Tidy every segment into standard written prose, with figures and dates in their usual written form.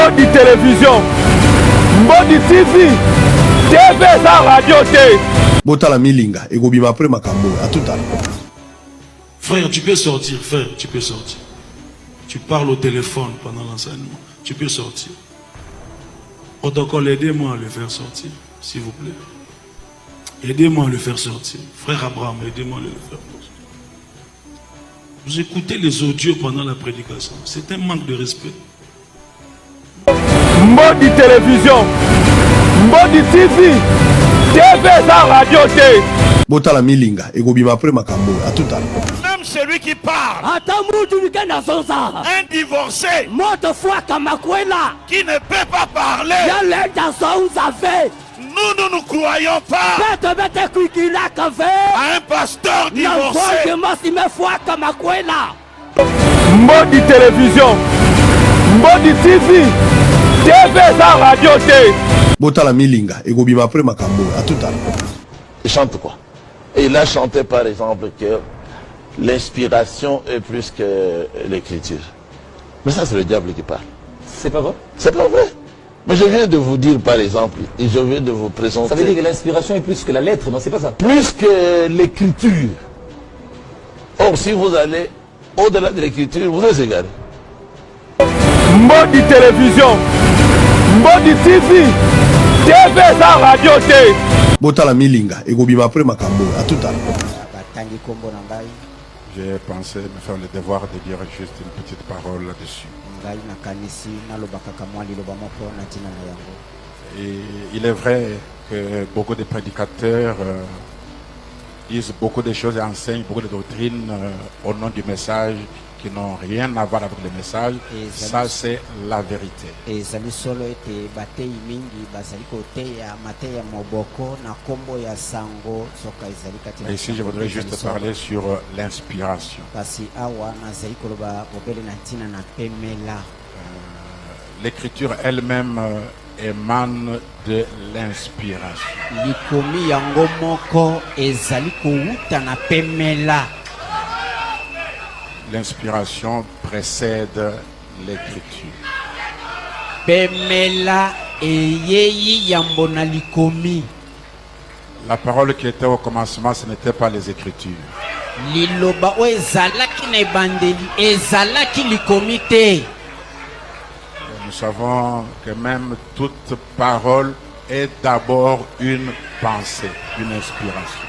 Mbodi télévision, Mbodi TV, TV sa radio T. Botala milinga, egobima après makambo, à tout à l'heure. Frère, tu peux sortir, frère, tu peux sortir. Tu parles au téléphone pendant l'enseignement, tu peux sortir. Protocole, aidez-moi à le faire sortir, s'il vous plaît. Aidez-moi à le faire sortir. Frère Abraham, aidez-moi à le faire sortir. Vous écoutez les audios pendant la prédication. C'est un manque de respect. Mbodi télévision, Mbodi TV, TV sa radio T. Botala milinga, egobima après makambo, à tout à l'heure. Même celui qui parle, un divorcé, qui ne peut pas parler, nous ne croyons pas à un pasteur divorcé. Mbodi télévision, Mbodi TV, TV sa radio T. Botala milinga, egobima après makambo, à tout à l'heure. Il chante quoi? Et il a chanté par exemple que l'inspiration est plus que l'écriture. Mais ça c'est le diable qui parle. C'est pas vrai? C'est pas vrai. Mais je viens de vous dire par exemple, et je viens de vous présenter. Ça veut dire que l'inspiration est plus que la lettre, non? C'est pas ça? Plus que l'écriture. Or si vous allez au-delà de l'écriture, vous êtes égaré. Mbodi télévision, Mbodi TV, TV sa radio T. Botala milinga, egobima après makambo, à tout à l'heure. J'ai pensé me faire le devoir de dire juste une petite parole là-dessus. Et il est vrai que beaucoup de prédicateurs disent beaucoup de choses et enseignent beaucoup de doctrines au nom du message qui n'ont rien à voir avec le message. Ça, c'est la vérité. Et ici, je voudrais juste parler sur l'inspiration. L'écriture elle-même émane de l'inspiration. L'inspiration précède l'écriture. La parole qui était au commencement, ce n'était pas les écritures. Nous savons que même toute parole est d'abord une pensée, une inspiration.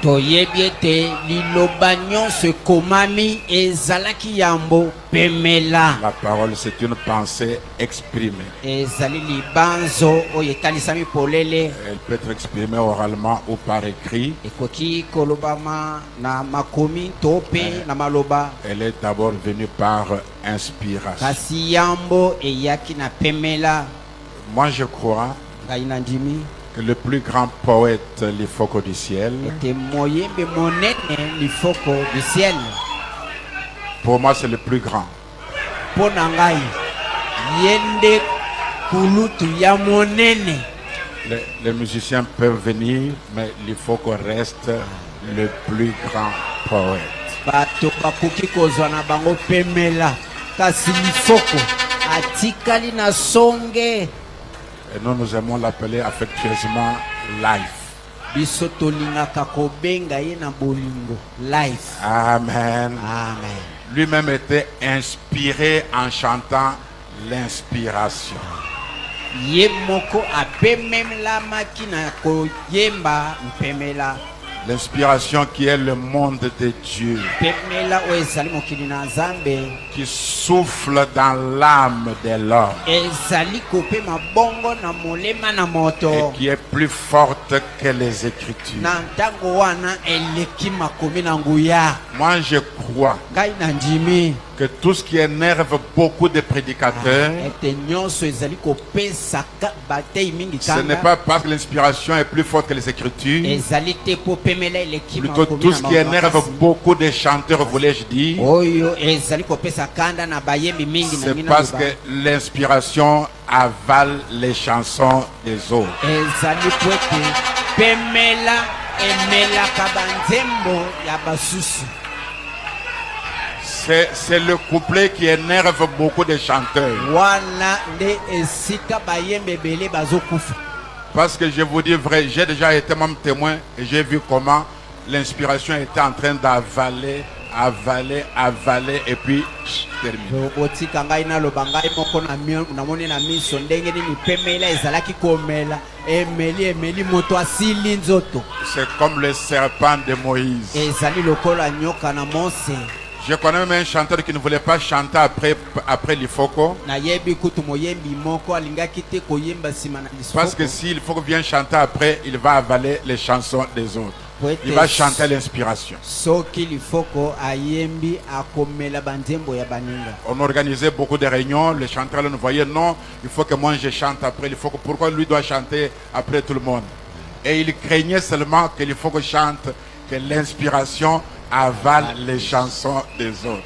La parole, c'est une pensée exprimée. Elle peut être exprimée oralement ou par écrit. Elle est d'abord venue par inspiration. Moi, je crois que le plus grand poète, l'Ifoko du ciel, pour moi c'est le plus grand. Les musiciens peuvent venir, mais l'Ifoko reste le plus grand poète. Et nous aimons l'appeler affectueusement life. Amen. Lui-même était inspiré en chantant l'inspiration. L'inspiration qui est le monde de Dieu, qui souffle dans l'âme de l'homme et qui est plus forte que les Écritures. Moi je crois que tout ce qui énerve beaucoup de prédicateurs, ce n'est pas parce que l'inspiration est plus forte que les Écritures. Plutôt tout ce qui énerve beaucoup de chanteurs, voulais-je dire, c'est parce que l'inspiration avale les chansons des autres. C'est le couplet qui énerve beaucoup de chanteurs. wana nde esika bayembe ebele bazokufa. Parce que je vous dis vrai, j'ai déjà été même témoin et j'ai vu comment l'inspiration était en train d'avaler, et puis termine. botika ngai naloba ngai moko namoni na miso ndenge nini pemela ezalaki komela emeli moto asili nzoto. C'est comme le serpent de Moïse. ezali lokola nyoka na Mose. Je connais même un chanteur qui ne voulait pas chanter après l'Ifoko. nayebi kutu moyembi moko alingaki te koyemba sima na lisoko. Parce que s'il faut vient chanter après, il va avaler les chansons des autres. Il va chanter l'inspiration. soki lifoko ayembi akomela banzembo ya baninga. On organisait beaucoup de réunions. Les chanteurs nous voyaient, non, il faut que moi je chante après l'Ifoko. Pourquoi lui doit chanter après tout le monde? Et il craignait seulement que l'Ifoko chante, que l'inspiration avale les chansons des autres.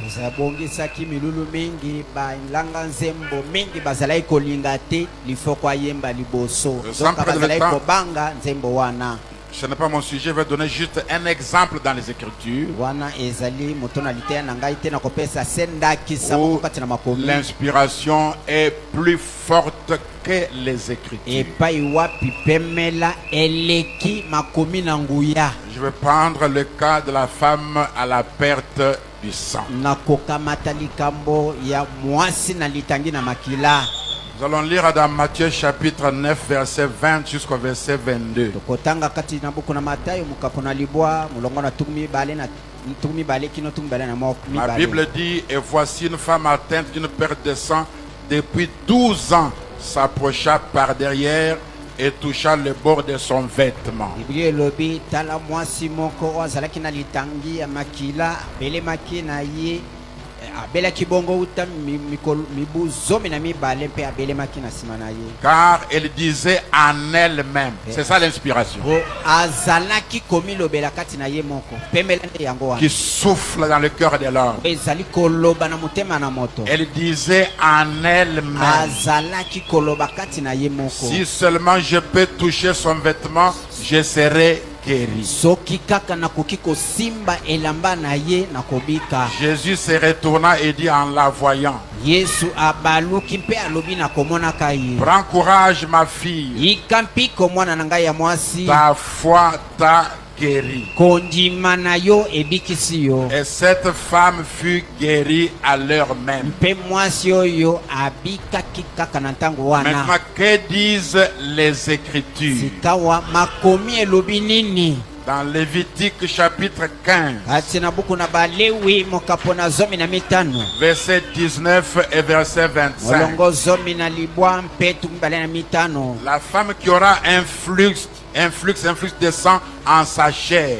zabongisaki milulu mingi balanga nzembo mingi bazalaki kolinga te lifoko ayemba liboso donc bazalaki kobanga nzembo wana. Ce n'est pas mon sujet, je vais donner juste un exemple dans les Écritures. L'inspiration est plus forte que les Écritures. Je vais prendre le cas de la femme à la perte du sang. Nous allons lire dans Matthieu chapitre 9 verset 20 jusqu'au verset 22. La Bible dit, et voici une femme atteinte d'une perte de sang depuis 12 ans s'approcha par derrière et toucha le bord de son vêtement. Car elle disait en elle-même, c'est ça l'inspiration, qui souffle dans le cœur de l'homme. Elle disait en elle-même, si seulement je peux toucher son vêtement, je serai guéri. Jésus se retourna et dit en la voyant, prends courage ma fille, ta foi t'a guéri. Et cette femme fut guérie à l'heure même. Maintenant, que disent les Écritures? Dans Lévitique chapitre 15, verset 19 et verset 25. La femme qui aura un flux de sang en sa chair,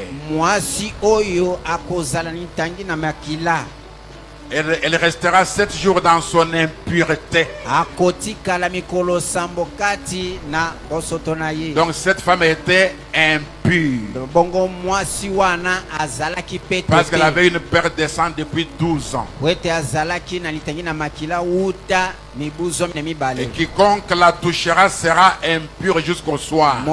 elle restera 7 jours dans son impureté. Donc cette femme était impure parce qu'elle avait une perte de sang depuis 12 ans. Et quiconque la touchera sera impur jusqu'au soir.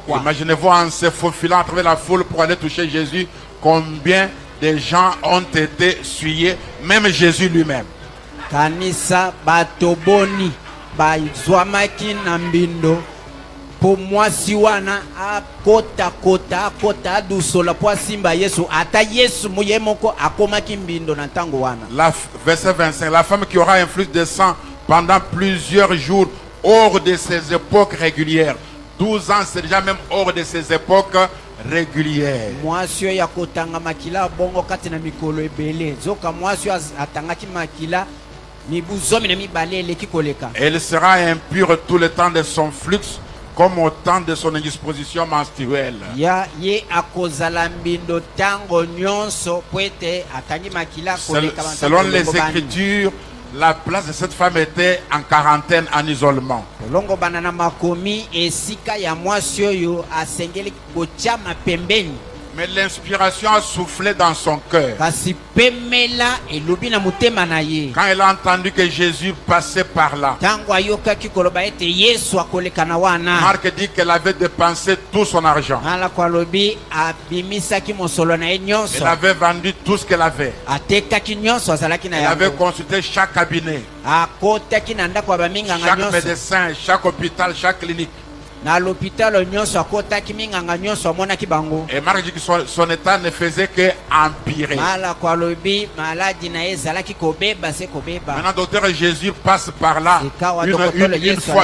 Imaginez-vous en se faufilant à travers la foule pour aller toucher Jésus, combien de gens ont été souillés, même Jésus lui-même. Kanisa batoboni bazwamaki na mbindo po mwasi wana akota adusola po asimba Yesu ata Yesu muye moko akomaki mbindo na ntango wana. Verset 25, la femme qui aura un flux de sang pendant plusieurs jours hors de ses époques régulières. 12 ans, c'est déjà même hors de ses époques régulières. Mwasi ya kotanga makila bongo kati na mikolo ebele zoka mwasi atangaki makila. Elle sera impure tout le temps de son flux, comme au temps de son indisposition menstruelle. Selon les Écritures, la place de cette femme était en quarantaine, en isolement. Mais l'inspiration a soufflé dans son cœur. kasi pemela elobi na motema na ye. Quand elle a entendu que Jésus passait par là, Tango ayokaki koloba ete Yesu akoleka na wana. Marc dit qu'elle avait dépensé tout son argent. Ala kwa lobi abimisaki mosolo na ye nyonso. Elle avait vendu tout ce qu'elle avait. Atekaki nyonso azalaki na Elle avait yango. consulté chaque cabinet, Akotaki na ndako ya baminganga chaque nyonso. médecin, chaque hôpital, chaque clinique. Na l'hôpital nyonso akotaki minganga nyonso amonaki bango. Et Marc dit que son état ne faisait que empirer. Ala kwa lobi maladi na ye ezalaki kobeba se kobeba. Maintenant, docteur Jésus passe par là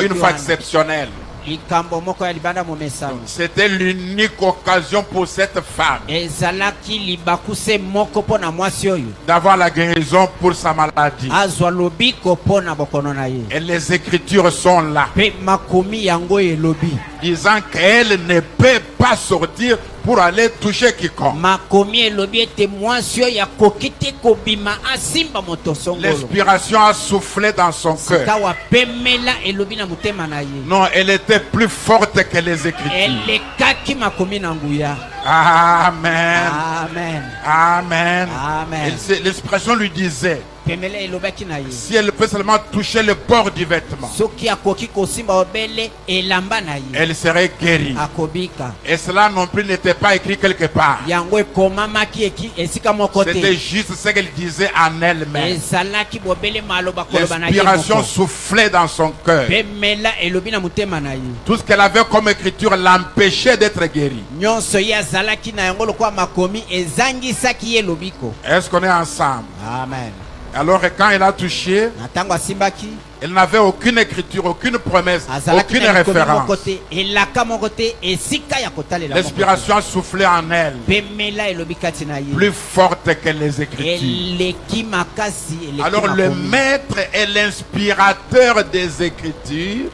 une fois exceptionnelle. Likambo moko ya libanda mo mesano. C'était l'unique occasion pour cette femme Ezalaki libakuse moko pona mwasi oyo. d'avoir la guérison pour sa maladie. Azwa lobiko pona bokono na ye. Et les écritures sont là, Pe makomi yango elobi. disant qu'elle ne peut pas sortir pour aller toucher quiconque. Makomi elobi ete mwasi oyo akoki te kobima asimba moto songolo. L'inspiration a soufflé dans son cœur. Kawa pemela elobi na motema na ye. Non, elle était plus forte que les écritures. Elekaki makomi na nguya. Amen. Amen. Amen. Amen. L'expression lui disait, Pemela elobaki na ye. si elle peut seulement toucher le bord du vêtement, Soki akoki kosimba obele elamba na ye. elle serait guérie. Akobika. Et cela non plus n'était pas écrit quelque part. Yango ekomamaki eki esika moko te. C'était juste ce qu'elle disait en elle-même. Ezalaki bobele maloba koloba na ye. L'inspiration moko. soufflait dans son cœur. Pemela elobi na motema na ye. Tout ce qu'elle avait comme écriture l'empêchait d'être guérie. Nyonso ye azalaki na yango lokwa makomi ezangisaki ye lobiko. Est-ce qu'on est ensemble? Amen. Alors quand elle a touché, Na tango asimbaki elle n'avait aucune écriture, aucune promesse, azalaki aucune na likomi moko référence. te elaka moko te esika ya kotalela moko te. L'inspiration a soufflé en elle, Pemela elobi kati na ye. plus forte que les écritures. Eleki makasi eleki Alors le makomi. maître et l'inspirateur des écritures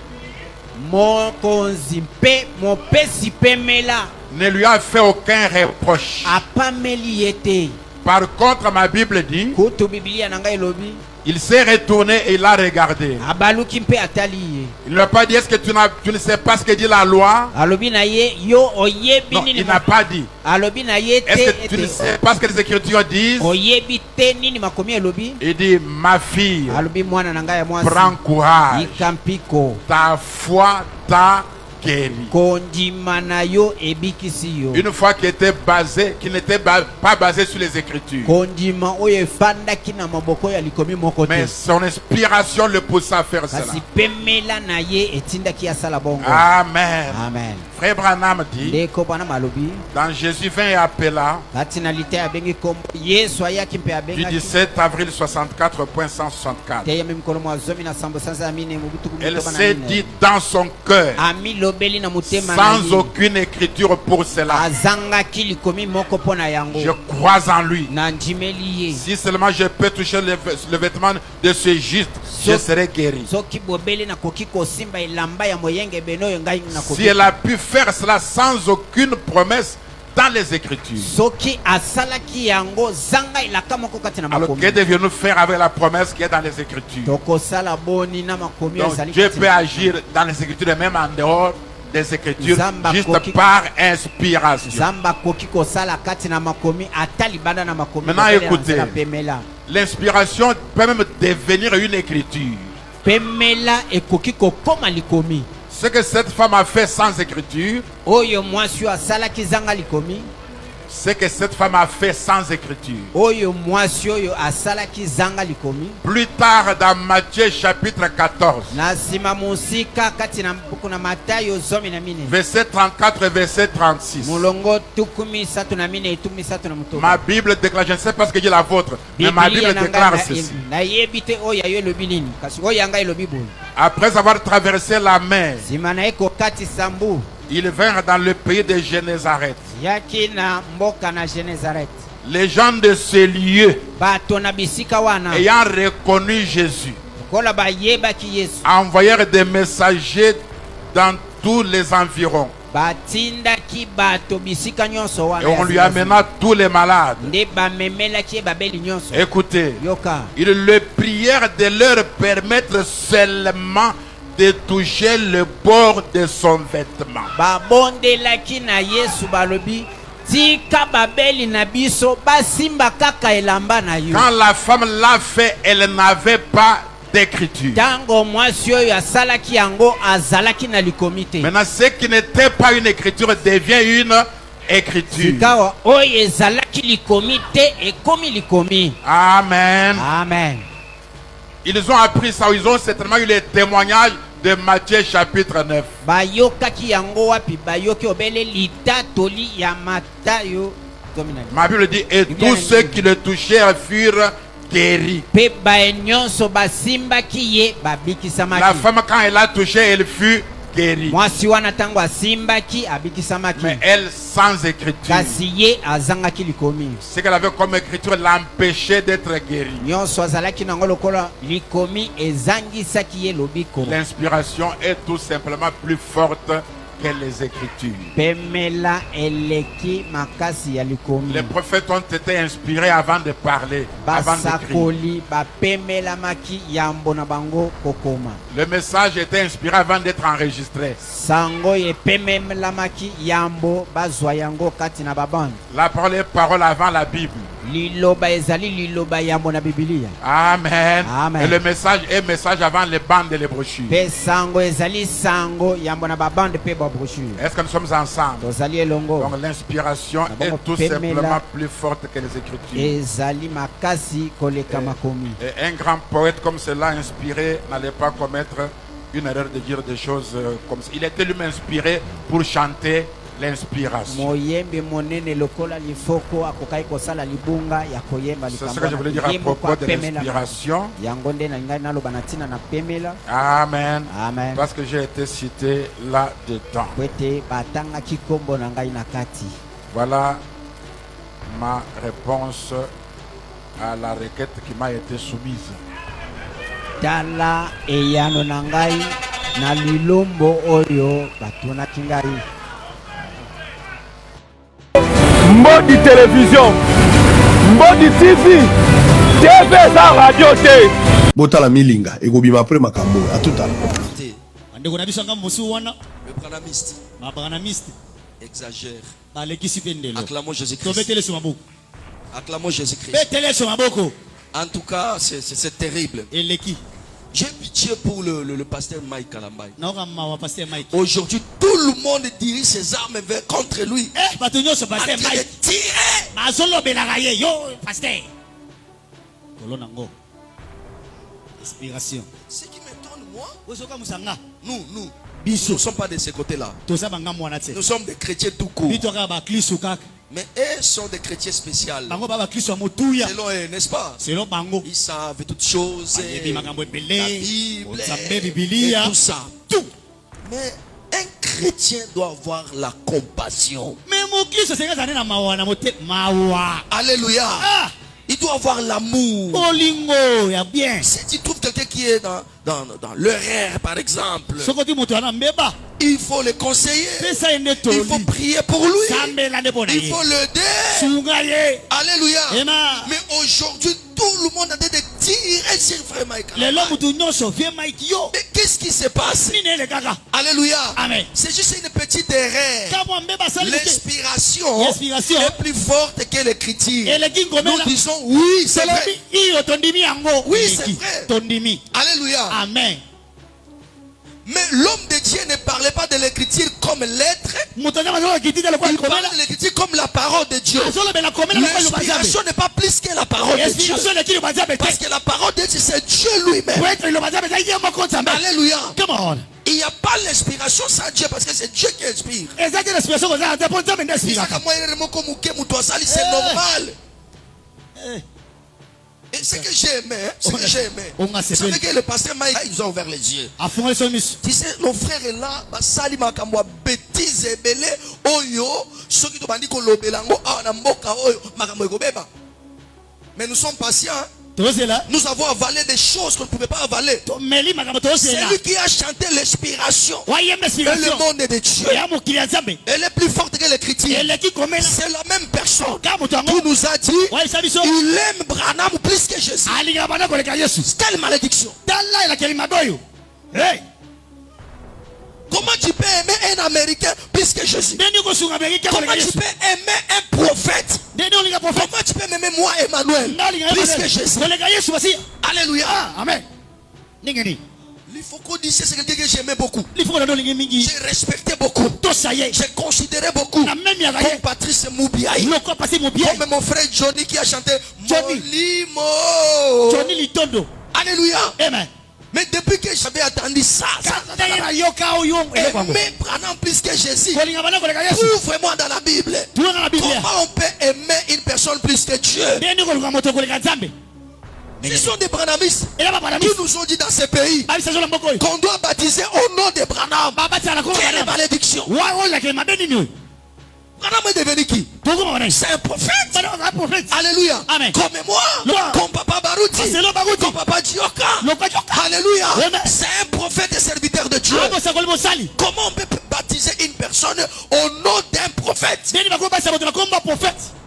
Mokonzi mpe mopesi pemela ne lui a fait aucun reproche. apameli ye te. Par contre, ma Bible dit, Kutu Biblia na ngai elobi il s'est retourné et il a regardé. abaluki mpe atali ye. Il ne l'a pas dit, est-ce que tu ne sais pas ce que dit la loi? Alobi na ye yo oyebi Non, nini il n'a pas dit. alobi na ye te Est-ce que tu ne ete sais pas ce que les Écritures disent? oyebi te nini makomi elobi. Il dit, ma fille, Alobi mwana na ngai ya mwasi prends courage. ikampiko Ta foi t'a guéri. kondima na yo ebikisi yo. Une foi qui n'était pas basée sur les Écritures. Kondima oyo efandaki na maboko ya likomi moko Mais te. son inspiration le poussa à faire cela. Kasi pemela na ye etindaki asala bongo. Amen. Amen. Frère Branham dit, Ndeko bwana malobi dans Jésus 20 et appela, kati na lite abengi kombo Yesu ayaki mpe du abengaki 17 avril 64.164. te yami mikono mwa zomi na sambo sanza amine mubutu Elle kumitoba na s'est mine. dit dans son cœur, Ami lobeli na mutema na sans ye. aucune écriture pour cela, Azangaki likomi moko pona yango. je crois en lui. Na ndimeli ye. Si seulement je peux toucher le vêtement de ce juste, je serai guéri. Soki bobeli na koki kosimba elamba ya moyenge benoyo ngai na koki. Si elle a pu faire cela sans aucune promesse dans les Écritures, Soki asalaki yango zanga ilaka moko kati na alors makomi. que devions-nous faire avec la promesse qui est dans les Écritures? Toko sala boni na makomi Donc ezali Dieu kati peut na- agir dans les Écritures et même en dehors des Écritures, Zamba juste koki- par inspiration. Zamba koki kosala kati na makomi atali banda na makomi. Maintenant, kobele na écoutez. nzela pemela. L'inspiration peut même devenir une écriture. Pemela ekoki kokoma likomi. Ce que cette femme a fait sans écriture, Oyo mwasi oyo asalaki zanga likomi. ce que cette femme a fait sans écriture. Oyo mwasi oyo asalaki zanga likomi. Plus tard dans Matthieu chapitre 14, Na sima musika kati na buku na Matayo zomi na mine. verset 34 et verset 36. Mulongo tukumi satu na mine itumi satu na mutoba. Ma Bible déclare, je ne sais pas ce que dit la vôtre, mais ma Bible déclare ceci. na yebite oyo ayo elobi nini kasi oyo yanga elobi boye. Après avoir traversé la mer, Sima na eko kati sambu ils vinrent dans le pays de Génézareth. yaki na mboka na Genezaret. Les gens de ce lieu, Bato na bisika wana ayant reconnu Jésus, kola bayebaki Yesu envoyèrent des messagers dans tous les environs. batindaki bato bisika nyonso Et wana on lui amena tous les malades. nde bamemelaki babeli nyonso. Écoutez, Yoka ils le prièrent de leur permettre seulement de toucher le bord de son vêtement. babondelaki na Yesu balobi tika babeli na biso basimba kaka elamba na yo. Quand la femme l'a fait, elle n'avait pas d'écriture. Tango mwasi oyo asalaki yango azalaki na likomite. Maintenant, ce qui n'était pas une écriture devient une écriture. Sikawa oyo ezalaki likomite ekomi likomi. Amen. Amen. Ils ont appris ça, ils ont certainement eu les témoignages de Matthieu chapitre 9. Bayokaki yango wapi bayoki obele litatoli ya Matayo. Ma Bible dit, et tous ceux qui le touchèrent furent guéris. La femme, quand elle a touché, elle fut guérie. Mais elle sans écriture. Ce qu'elle avait comme écriture l'empêchait d'être guérie. L'inspiration est tout simplement plus forte que les écritures. Les prophètes ont été inspirés avant de parler, avant d'écrire. Le message était inspiré avant d'être enregistré. La parole est parole avant la Bible. Amen. Amen. Et le message est message avant les bandes et les brochures. Est-ce que nous sommes ensemble? Donc l'inspiration est tout simplement plus forte que les Écritures. Et un grand poète comme cela inspiré n'allait pas commettre une erreur de dire des choses comme ça. Il était lui-même inspiré pour chanter l'inspiration. C'est ce que je voulais dire à propos de l'inspiration. Amen. Amen. Parce que j'ai été cité là-dedans. Voilà ma réponse à la requête qui m'a été soumise. Tala eyano nangai na lilombo oyo batuna kingai. Mbodi télévision, Mbodi TV, TV sa radio te. Botala milinga, ekobima après makambo, à tout à l'heure. Le branamiste exagère. Acclamons Jésus-Christ. Acclamons Jésus-Christ. En tout cas, c'est terrible. J'ai pitié pour le pasteur Mike Kalambay. Aujourd'hui, tout le monde dirige ses armes contre lui. Inspiration. Ce qui m'étonne, moi, nous ne sommes pas de ce côté-là. Nous sommes des chrétiens tout court. Mais eux sont des chrétiens spéciaux. Selon eux, n'est-ce pas? Ils savent toutes choses, la Bible, et tout ça. Tout. Mais un chrétien doit avoir la compassion. Alléluia. Il doit avoir l'amour. Si tu trouves quelqu'un qui est dans l'erreur, par exemple, il faut le conseiller. Il faut prier pour lui. Il faut l'aider. Alléluia. Mais aujourd'hui, tout le monde a de tirer sur frère Michael. Mais qu'est-ce qui se passe? Alléluia. C'est juste une petite erreur. L'inspiration est plus forte que l'écriture. Nous disons oui, c'est vrai. Oui, c'est vrai. Alléluia. Amen. Mais l'homme de Dieu ne parlait pas de l'écriture comme lettre. Il parlait de l'écriture comme la parole de Dieu. L'inspiration n'est pas plus que la parole de Dieu. Parce que la parole de Dieu, c'est Dieu lui-même. Alléluia. Il n'y a pas l'inspiration sans Dieu parce que c'est Dieu qui inspire. C'est normal. Et ce que j'ai aimé, vous savez que le pasteur Mike, ils ont ouvert les yeux. Tu sais, nos frères est là, Sali Makamwa, bêtise, belé, oyo, ceux qui te bandit qu'on l'obelango, mais nous sommes patients. Nous avons avalé des choses qu'on ne pouvait pas avaler. C'est lui qui a chanté l'inspiration. Le monde de Dieu. Elle est plus forte que l'écriture. C'est la même personne qui nous a dit il aime Branham plus que Jésus. Quelle malédiction. Comment tu peux aimer un Américain plus que Jésus? Comment tu peux aimer un prophète? Comment tu peux m'aimer moi, Emmanuel, plus que Jésus? Alléluia. Amen. Il faut qu'on dise c'est quelqu'un que j'aimais beaucoup. J'ai respecté beaucoup. J'ai considéré beaucoup. Comme Patrice Moubiaï. Comme mon frère Johnny qui a chanté Molimo. Johnny Litondo. Alléluia. Amen. Mais depuis que j'avais attendu ça, aimer Branham plus que Jésus, ouvre-moi dans la Bible. Comment on peut aimer une personne plus que Dieu? Ce sont des Branhamistes qui nous ont dit dans ces pays qu'on doit baptiser au nom de Branham. Quelle malédiction! Branham est devenu qui? C'est un prophète. Alléluia. Amen. Comme moi, comme Papa Barouti, comme Papa Dioka. Alléluia. C'est un prophète et serviteur de Dieu. Comment on peut baptiser une personne au nom d'un prophète?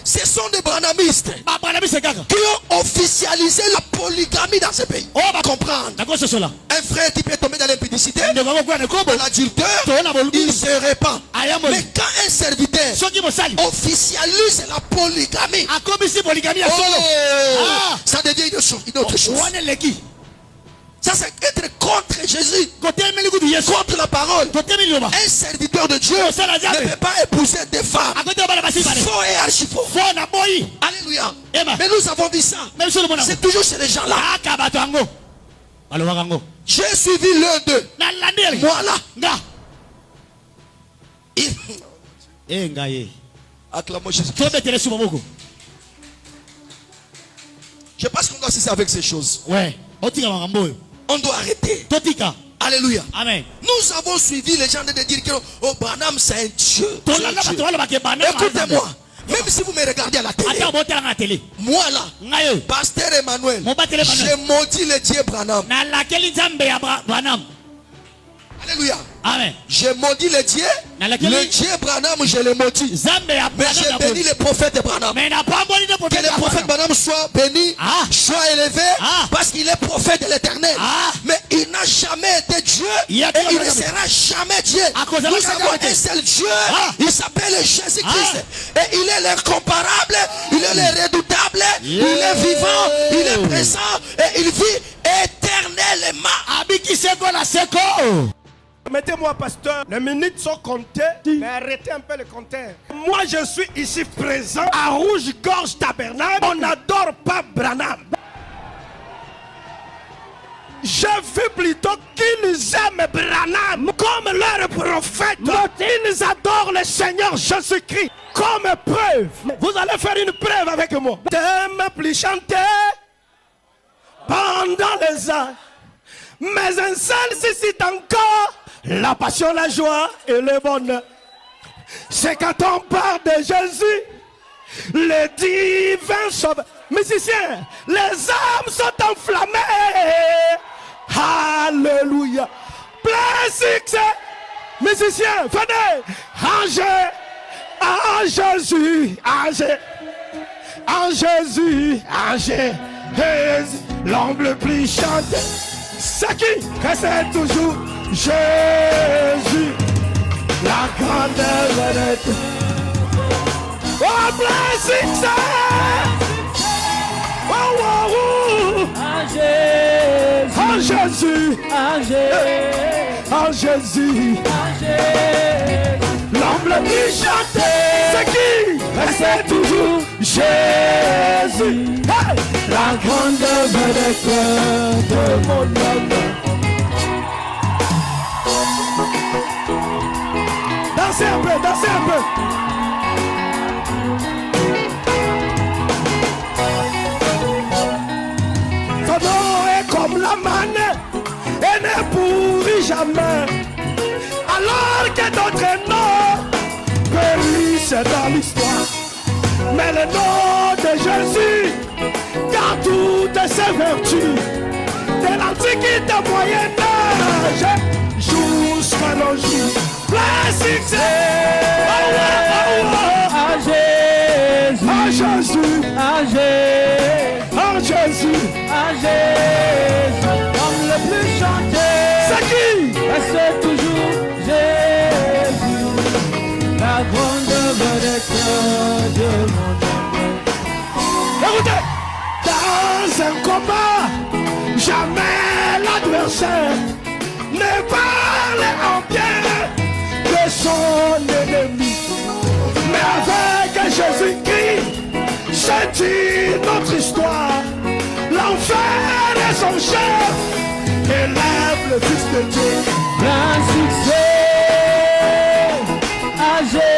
Ce sont des Branhamistes qui ont officialisé la polygamie dans ce pays. On va comprendre. Un frère qui peut tomber dans l'impudicité, l'adultère, il ne se répand. Mais quand un serviteur officialise la polygamie, ça devient une autre chose. Ça c'est être contre Jésus, contre la parole. Un serviteur de Dieu ne peut pas épouser des femmes. Faux et archi faux. Alléluia. Mais nous avons vu ça. C'est toujours chez les gens là. J'ai suivi l'un d'eux. Moi là. Acclamons Jésus. Je pense qu'on doit cesser avec ces choses. Ouais. On doit arrêter. Alléluia. Amen. Nous avons suivi les gens de dire que oh, Branham c'est un Dieu. Écoutez-moi. Même si vous me regardez à la télé, moi là, Pasteur Emmanuel, j'ai maudit le Dieu Branham. Alléluia. Amen. J'ai maudit le Dieu Branham, je l'ai maudit. Mais j'ai béni le prophète Branham. Que le prophète Branham soit béni, soit élevé, parce qu'il est prophète de l'éternel. Mais il n'a jamais été Dieu et il ne sera jamais Dieu. Nous avons un seul Dieu, il s'appelle Jésus-Christ. Et il est l'incomparable, il est le redoutable, il est vivant, il est présent et il vit éternellement. Mettez-moi, pasteur, les minutes sont comptées, mais arrêtez un peu le compteur. Moi, je suis ici présent à Rouge-Gorge Tabernacle. On n'adore pas Branham. Je veux plutôt qu'ils aiment Branham comme leur prophète. Ils adorent le Seigneur Jésus-Christ comme preuve. Vous allez faire une preuve avec moi. T'aimes plus chanter pendant les âges, mais un seul suscite encore la passion, la joie et le bonheur. C'est quand on parle de Jésus, le divin sauveur. Musiciens, les âmes sont enflammées. Alléluia. Plein succès. Musiciens, venez. En Jésus, en Jésus, l'homme le plus chanté. C'est qui? C'est toujours Jésus, la grande vedette. Oh, blessing, ça! Oh, oh, oh! En Jésus, en Jésus, l'homme le plus chanté. C'est qui? C'est toujours Jésus, hey! La grande vedette de mon homme. Dansez un peu, dansez un peu. Son nom est comme la manne et ne pourrit jamais. Alors que d'autres noms périssent dans l'histoire. Mais le nom de Jésus garde toutes ses vertus. De l'Antiquité au Moyen-Âge jusqu'à nos jours. Plein succès. En Jésus, en Jésus, en Jésus, comme le plus chanté. C'est qui? C'est toujours Jésus. de mon âme. Écoutez, dans un combat, jamais l'adversaire ne parle en bien de son ennemi. Mais avec Jésus-Christ, c'est une autre histoire. L'enfer est son chef, élève le Fils de Dieu. Plein succès à Jésus,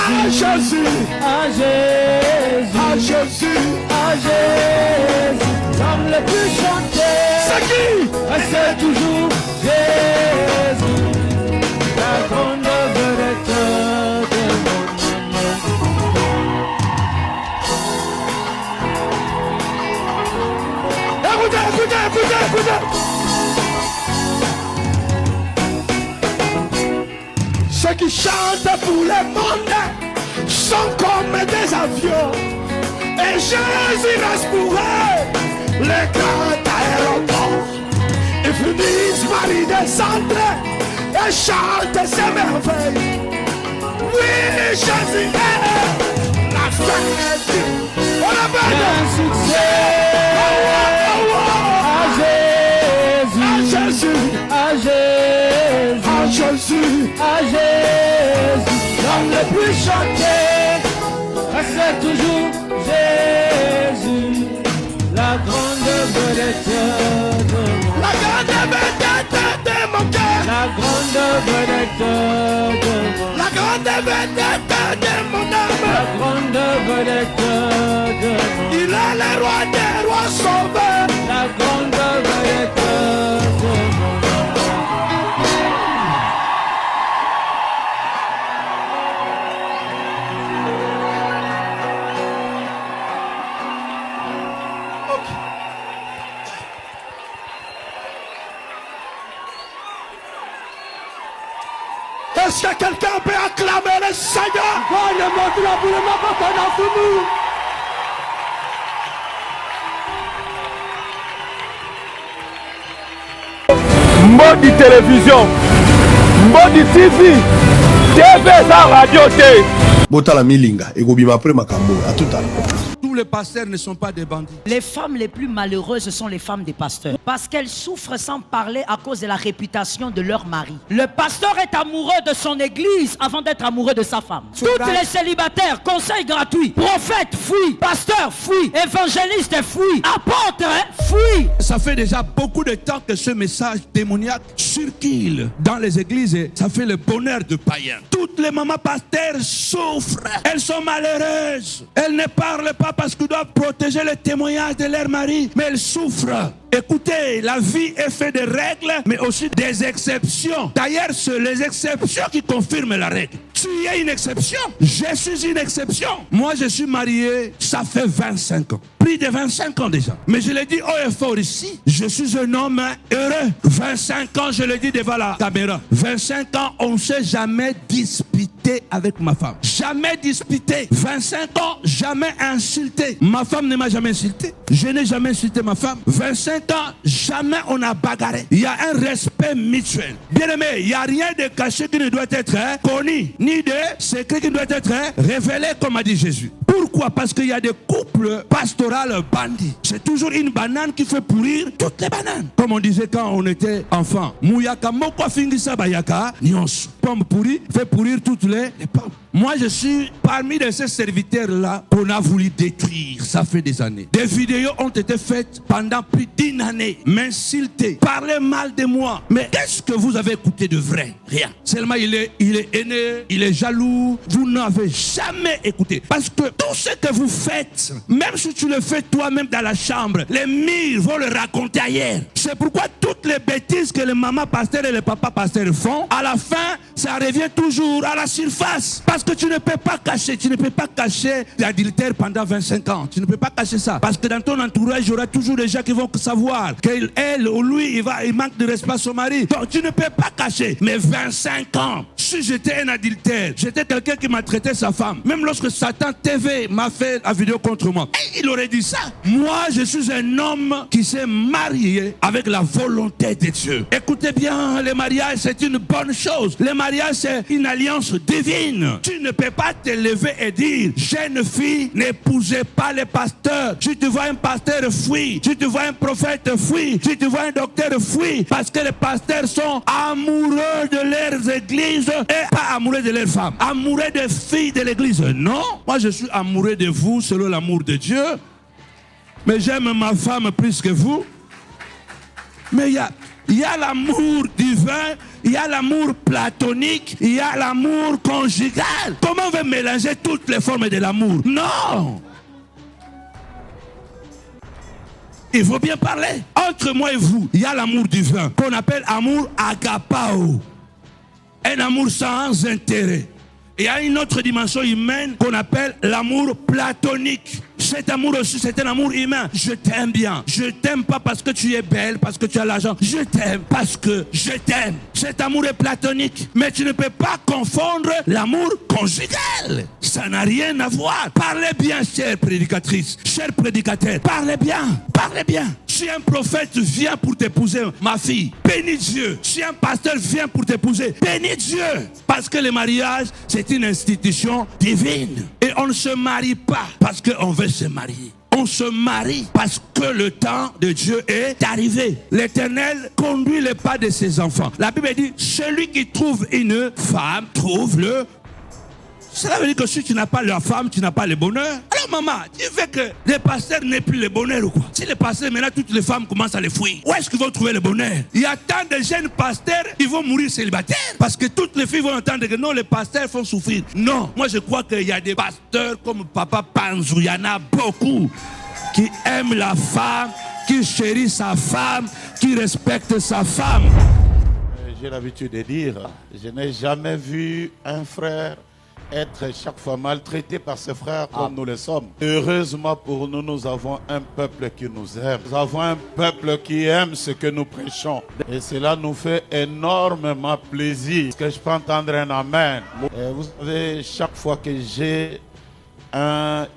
À Jésus, à Jésus, à Jésus, à Jésus. L'homme le plus chanté, c'est qui? c'est toujours Jésus, la grande vedette de mon âme. Écoutez, écoutez, écoutez, écoutez. Ceux qui chantent pour le monde sont comme des avions. Et Jésus reste pour eux les grands aéroports. Ils finissent par y descendre et chantent ses merveilles. Oui, Jésus est la fête. On appelle Un succès à Jésus, à Jésus, à Jésus, à Jésus, à Jésus. L'homme le plus chanté, c'est toujours Jésus, la grande vedette de mon la grande vedette de mon cœur, la grande vedette de mon la grande vedette de mon âme, la grande vedette de mon il est le roi des rois sauveurs, la grande vedette de mon Est-ce que quelqu'un peut acclamer le Seigneur? Modi télévision, Modi TV, TV ça radio T. Botala milinga ekobima après makambo à tout à l'heure. Tous les pasteurs ne sont pas des bandits. Les femmes les plus malheureuses sont les femmes des pasteurs. Parce qu'elles souffrent sans parler à cause de la réputation de leur mari. Le pasteur est amoureux de son église avant d'être amoureux de sa femme. Toutes les célibataires, conseils gratuits. Prophètes, fuis. Pasteur, fuis. Évangéliste, fuis. Apôtre, fuis. Ça fait déjà beaucoup de temps que ce message démoniaque circule dans les églises et ça fait le bonheur de païens. Toutes les mamans pasteurs souffrent. Elles sont malheureuses. Elles ne parlent pas parce qu'ils doivent protéger le témoignage de leur mari, mais elles souffrent. Écoutez, la vie est faite de règles, mais aussi des exceptions. D'ailleurs, c'est les exceptions qui confirment la règle. Tu es une exception. Je suis une exception. Moi, je suis marié, ça fait 25 ans. Plus de 25 ans déjà. Mais je l'ai dit haut et fort ici, je suis un homme heureux. 25 ans, je l'ai dit devant la caméra. 25 ans, on ne s'est jamais disputé avec ma femme. Jamais disputé. 25 ans, jamais insulté. Ma femme ne m'a jamais insulté. Je n'ai jamais insulté ma femme. 25 ans, jamais on a bagarré. Il y a un respect mutuel. Bien aimé, il n'y a rien de caché qui ne doit être connu, ni de secret qui doit être révélé, comme a dit Jésus. Pourquoi? Parce qu'il y a des couples pastoraux bandits. C'est toujours une banane qui fait pourrir toutes les bananes. Comme on disait quand on était enfant. Mouyaka moko fingisa bayaka nyons. Pomme pourrie fait pourrir toutes les pommes. Moi, je suis parmi de ces serviteurs-là qu'on a voulu détruire. Ça fait des années. Des vidéos ont été faites pendant plus d'1 année. M'insulter, parler mal de moi. Mais qu'est-ce que vous avez écouté de vrai? Rien. Seulement, il est aîné, il est jaloux. Vous n'avez jamais écouté. Parce que tout ce que vous faites, même si tu le fais toi-même dans la chambre, les murs vont le raconter ailleurs. C'est pourquoi toutes les bêtises que les mamans pasteurs et les papas pasteurs font, à la fin, ça revient toujours à la surface. Parce que tu ne peux pas cacher l'adultère pendant 25 ans. Tu ne peux pas cacher ça. Parce que dans ton entourage, il y aura toujours des gens qui vont savoir qu'elle ou lui, il manque de respect à son mari. Donc tu ne peux pas cacher. Mais 25 ans, si j'étais un adultère, j'étais quelqu'un qui maltraitait sa femme. Même lorsque Satan TV m'a fait la vidéo contre moi, il aurait dit ça. Moi, je suis un homme qui s'est marié avec la volonté de Dieu. Écoutez bien, le mariage, c'est une bonne chose. Le mariage, c'est une alliance divine. Tu ne peux pas te lever et dire, jeune fille, n'épousez pas les pasteurs. Si tu vois un pasteur, fuis. Si tu vois un prophète, fuis. Si tu vois un docteur, fuis. Parce que les pasteurs sont amoureux de leurs églises et pas amoureux de leurs femmes. Amoureux des filles de l'église. Non, moi je suis amoureux de vous selon l'amour de Dieu. Mais j'aime ma femme plus que vous. Mais il y a l'amour divin, il y a l'amour platonique, il y a l'amour conjugal. Comment on veut mélanger toutes les formes de l'amour? Non! Il faut bien parler. Entre moi et vous, il y a l'amour divin qu'on appelle amour agapao. Un amour sans intérêt. Et il y a une autre dimension humaine qu'on appelle l'amour platonique. Cet amour aussi, c'est un amour humain. Je t'aime bien. Je t'aime pas parce que tu es belle, parce que tu as l'argent. Je t'aime parce que je t'aime. Cet amour est platonique. Mais tu ne peux pas confondre l'amour conjugal. Ça n'a rien à voir. Parlez bien, chère prédicatrice, chers prédicateurs. Parlez bien. Parlez bien. Si un prophète vient pour t'épouser, ma fille, bénis Dieu. Si un pasteur vient pour t'épouser, bénis Dieu. Parce que le mariage, c'est une institution divine. Et on ne se marie pas parce qu'on veut se marier. On se marie parce que le temps de Dieu est arrivé. L'Éternel conduit les pas de ses enfants. La Bible dit, celui qui trouve une femme trouve le... Cela veut dire que si tu n'as pas la femme, tu n'as pas le bonheur. Alors maman, tu veux que les pasteurs n'aient plus le bonheur ou quoi? Si les pasteurs, maintenant toutes les femmes commencent à les fuir, où est-ce qu'ils vont trouver le bonheur? Il y a tant de jeunes pasteurs, ils vont mourir célibataires. Parce que toutes les filles vont entendre que non, les pasteurs font souffrir. Non, moi je crois qu'il y a des pasteurs comme Papa Panzou, il y en a beaucoup qui aiment la femme, qui chérissent sa femme, qui respectent sa femme. J'ai l'habitude de dire, je n'ai jamais vu un frère être chaque fois maltraité par ses frères comme nous le sommes. Heureusement pour nous, nous avons un peuple qui nous aime. Nous avons un peuple qui aime ce que nous prêchons. Et cela nous fait énormément plaisir. Est-ce que je peux entendre un amen? Et vous savez, chaque fois que j'ai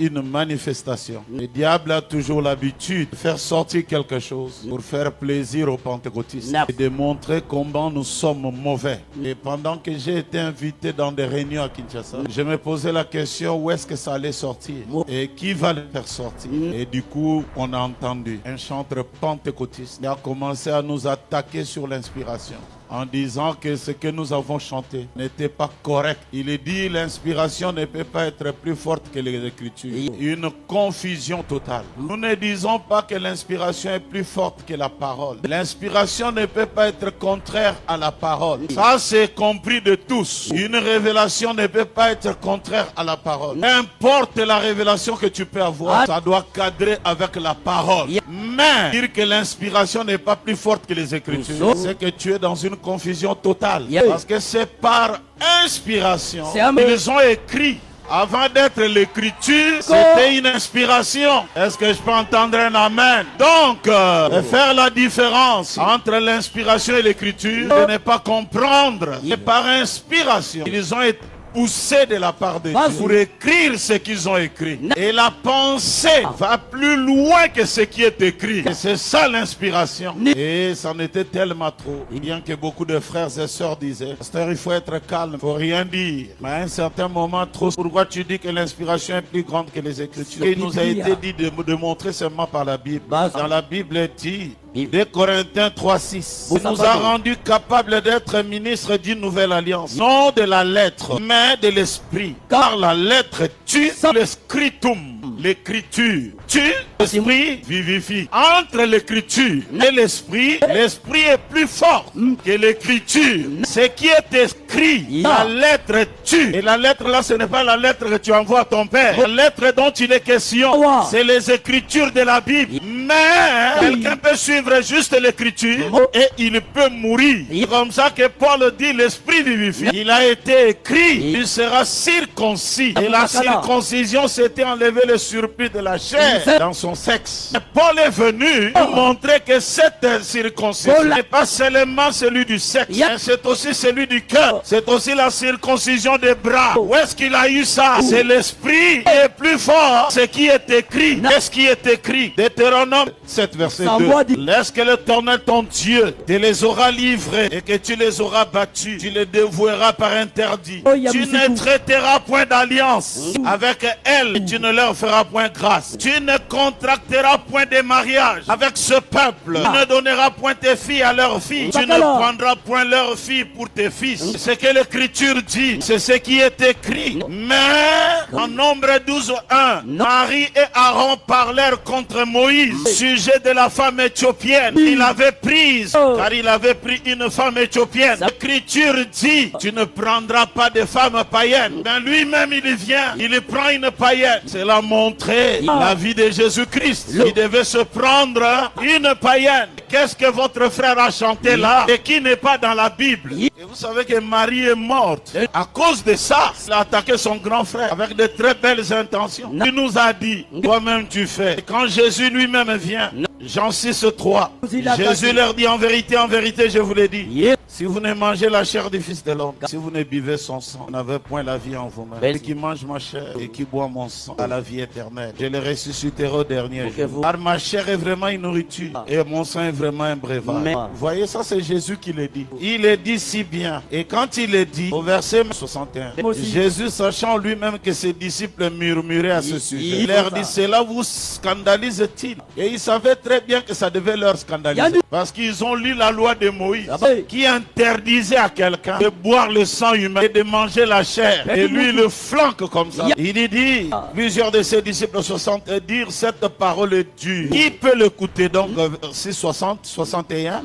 une manifestation, le diable a toujours l'habitude de faire sortir quelque chose pour faire plaisir aux pentecôtistes et de montrer comment nous sommes mauvais. Et pendant que j'ai été invité dans des réunions à Kinshasa, je me posais la question où est-ce que ça allait sortir et qui va le faire sortir. Et du coup, on a entendu un chanteur pentecôtiste qui a commencé à nous attaquer sur l'inspiration, en disant que ce que nous avons chanté n'était pas correct. Il est dit l'inspiration ne peut pas être plus forte que les Écritures. Une confusion totale. Nous ne disons pas que l'inspiration est plus forte que la parole. L'inspiration ne peut pas être contraire à la parole. Ça, c'est compris de tous. Une révélation ne peut pas être contraire à la parole. N'importe la révélation que tu peux avoir, ça doit cadrer avec la parole. Mais dire que l'inspiration n'est pas plus forte que les Écritures, c'est que tu es dans une confusion totale. Parce que c'est par inspiration qu'ils ont écrit. Avant d'être l'écriture, c'était une inspiration. Est-ce que je peux entendre un amen? Donc, faire la différence entre l'inspiration et l'écriture, de ne pas comprendre. Et par inspiration, ils ont été poussés de la part de Dieu pour écrire ce qu'ils ont écrit. Et la pensée va plus loin que ce qui est écrit. Et c'est ça l'inspiration. Et ça en était tellement trop. Bien que beaucoup de frères et sœurs disaient, pasteur, il faut être calme, il ne faut rien dire. Mais à un certain moment, trop. Pourquoi tu dis que l'inspiration est plus grande que les Écritures? Il nous a été dit de montrer seulement par la Bible. Dans la Bible, il dit, 2 Corinthiens 3:6, il nous a rendus capables d'être ministres d'une nouvelle alliance. Non de la lettre, mais de l'esprit. Car la lettre tue, le scriptum, l'écriture tue, l'esprit vivifie. Entre l'écriture et l'esprit est plus fort que l'écriture. Ce qui est écrit, la lettre tue. Et la lettre là, ce n'est pas la lettre que tu envoies à ton père. La lettre dont il est question, c'est les écritures de la Bible. Mais quelqu'un peut suivre juste l'écriture et il peut mourir. C'est comme ça que Paul dit l'esprit vivifie. Il a été écrit, il sera circoncis. Et la circoncision, c'était enlever le surplus de la chair dans son sexe. Et Paul est venu nous montrer que cette circoncision n'est pas seulement celui du sexe, mais c'est aussi celui du cœur. C'est aussi la circoncision des bras. Où est-ce qu'il a eu ça? C'est l'esprit qui est plus fort. Ce qui est écrit. Qu'est-ce qui est écrit? Deutéronome Deutéronome 7, verset 2. Laisse que l'Éternel ton Dieu te les aura livrés et que tu les auras battus. Tu les dévoueras par interdit. Tu ne traiteras point d'alliance avec elles. Tu ne leur feras point grâce. Tu ne contracteras point de mariage avec ce peuple. Tu ne donneras point tes filles à leurs filles. Tu ne prendras point leurs filles pour tes fils. Ce que l'Écriture dit, c'est ce qui est écrit. Mais en Nombre 12:1, Marie et Aaron parlèrent contre Moïse au sujet de la femme éthiopienne. Il avait prise, car il avait pris une femme éthiopienne. L'Écriture dit, tu ne prendras pas de femme païenne. Mais lui-même, il vient, il prend une païenne. Cela montrait la vie de Jésus-Christ. Il devait se prendre une païenne. Qu'est-ce que votre frère a chanté là et qui n'est pas dans la Bible? Et vous savez que Marie est morte. À cause de ça, il a attaqué son grand frère avec de très belles intentions. Il nous a dit, toi-même tu fais. Et quand Jésus lui-même vient, Jean 6:3, Jésus leur dit, en vérité, je vous l'ai dit, si vous ne mangez la chair du Fils de l'homme, si vous ne buvez son sang, vous n'avez point la vie en vous-même. Celui qui mange ma chair et qui boit mon sang a la vie éternelle. Je le ressusciterai au dernier jour. Car ma chair est vraiment une nourriture et mon sang est vraiment un breuvage. Vous voyez, ça c'est Jésus qui le dit. Il le dit si bien. Et quand il le dit, au verset 61, Jésus, sachant lui-même que ses disciples murmuraient à ce sujet, il leur dit, cela vous scandalise-t-il? Et ils savaient très bien que ça devait leur scandaliser. Parce qu'ils ont lu la loi de Moïse qui interdisait à quelqu'un de boire le sang humain et de manger la chair. Et lui, il le flanque comme ça. Il dit, plusieurs de ses disciples 60, dire cette parole est dure. Qui peut l'écouter? Donc, verset 60, 61.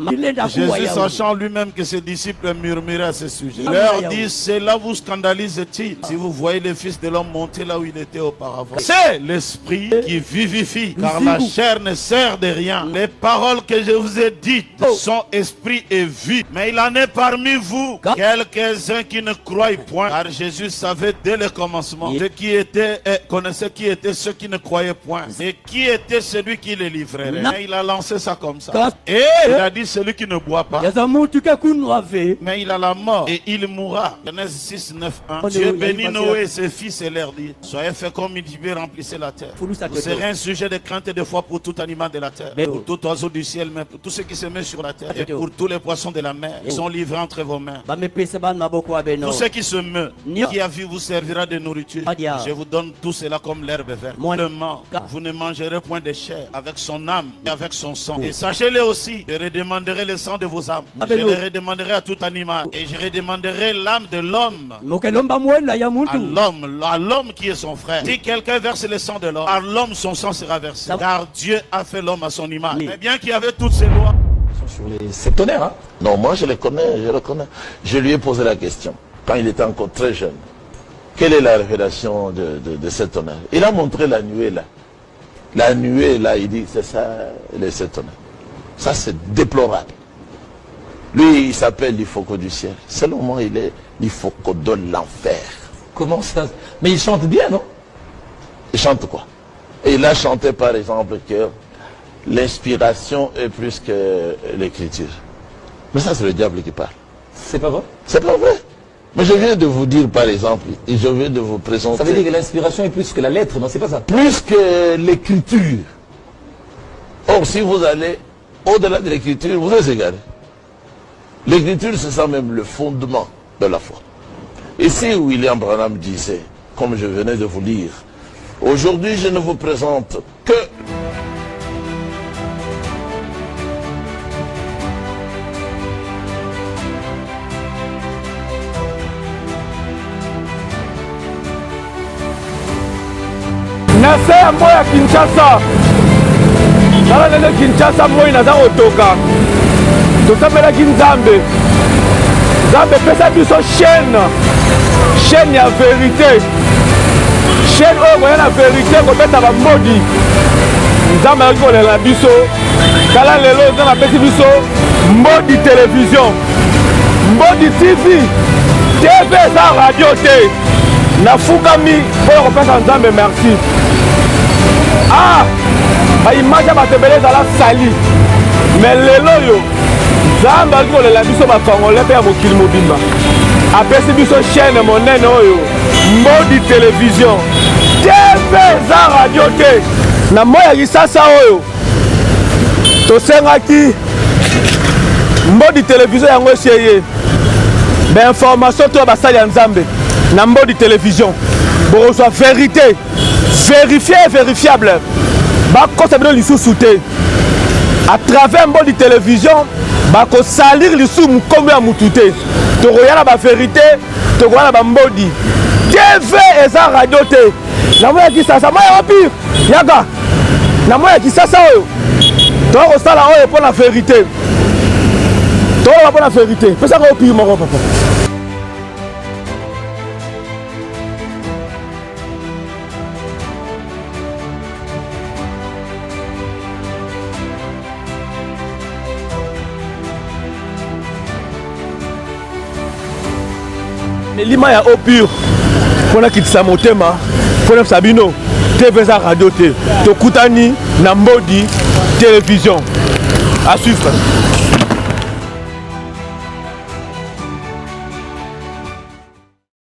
Jésus, sachant lui-même que ses disciples murmuraient à ce sujet, leur dit, cela vous scandalise-t-il? Si vous voyez le Fils de l'homme monter là où il était auparavant. C'est l'esprit qui vivifie, car la chair ne sert de rien. Les paroles que je vous ai dites sont esprit et vie. Mais il en est parmi vous quelques-uns qui ne croient point. Car Jésus savait dès le commencement connaissait qui étaient ceux qui ne croyaient point. Et qui était celui qui les livrerait. Mais il a lancé ça comme ça. Et il a dit celui qui ne boit pas. Mais il a la mort et il mourra. Genèse 6, 9, 1. Dieu bénit Noé et ses fils et leur dit, soyez faits comme multipliez, remplissez la terre. Vous serez un sujet de crainte et de foi pour tout animal de la terre, pour tout oiseau du ciel, même pour tout ce qui se met sur la terre, et pour tous les poissons de la mer. Ils sont livrés entre vos mains. Tout ce qui se meut, qui a vu vous servira de nourriture. Je vous donne tout cela comme l'herbe verte. Vous ne mangerez point de chair avec son âme et avec son sang. Et sachez-le aussi, je redemanderai le sang de vos âmes. Je le redemanderai à tout animal. Et je redemanderai l'âme de l'homme à l'homme qui est son frère. Si quelqu'un verse le sang de l'homme, à l'homme son sang sera versé. Car Dieu a fait l'homme à son image. Mais bien qu'il y avait toutes ces lois. Sur les septonnaires, hein? Non, moi je les connais, je le connais. Je lui ai posé la question, quand il était encore très jeune. Quelle est la révélation de septonnaire? Il a montré la nuée là. La nuée là, il dit, c'est ça les septonnaires. Ça c'est déplorable. Lui, il s'appelle l'Ifoko du ciel. Selon moi, il est l'Ifoko de l'enfer. Comment ça? Mais il chante bien, non? Il chante quoi? Et il a chanté par exemple que l'inspiration est plus que l'écriture. Mais ça c'est le diable qui parle. C'est pas vrai? C'est pas vrai. Mais je viens de vous dire par exemple, et je viens de vous présenter... Ça veut dire que l'inspiration est plus que la lettre, non? C'est pas ça? Plus que l'écriture. Or si vous allez au-delà de l'écriture, vous êtes égaré. L'écriture c'est ça même le fondement de la foi. Ici William Branham disait, comme je venais de vous lire, aujourd'hui je ne vous présente que nase ya moi ya Kinshasa tala lelo Kinshasa moi naza kotoka tosambelaki Nzambe pesa biso chaîne ya vérité, chaîne oyo koya na vérité kobeta bamodi. Nzambe akoki kolela biso tala lelo Nzambe apesi biso Mbodi télévision, Mbodi TV eza radio te. Nafukami oyo kopesa Nzambe merci. Baimage ya bato ebele ezala sali, mais lelo oyo Nzambe akoki kolela biso bakongole mpe ya mokili mobimba, apesi biso chaîne monene oyo Mbodi télévision TV eza radio te. Na moi ya Kisasa oyo tosengaki mbodi télévision yango eseye information to basali ya nzambe na mbodi télévision bokozwa vérité vérifié et vérifiable bakosa bino lisusu te à travers mbodi télévision bakosalir lisusu mokombo ya mutu te tokoya na bavérité tokoya na bambodi tv eza radio te namoya kisasa moya opire yaka namoya kisasa oyo tokosala oyo mpo na vérité toloba mpo na vérité pesaka opire moko papa elima ya eau pure mpona kitisa motema mpona sabino tv eza radio te tokutani na mbodi télévision à suivre.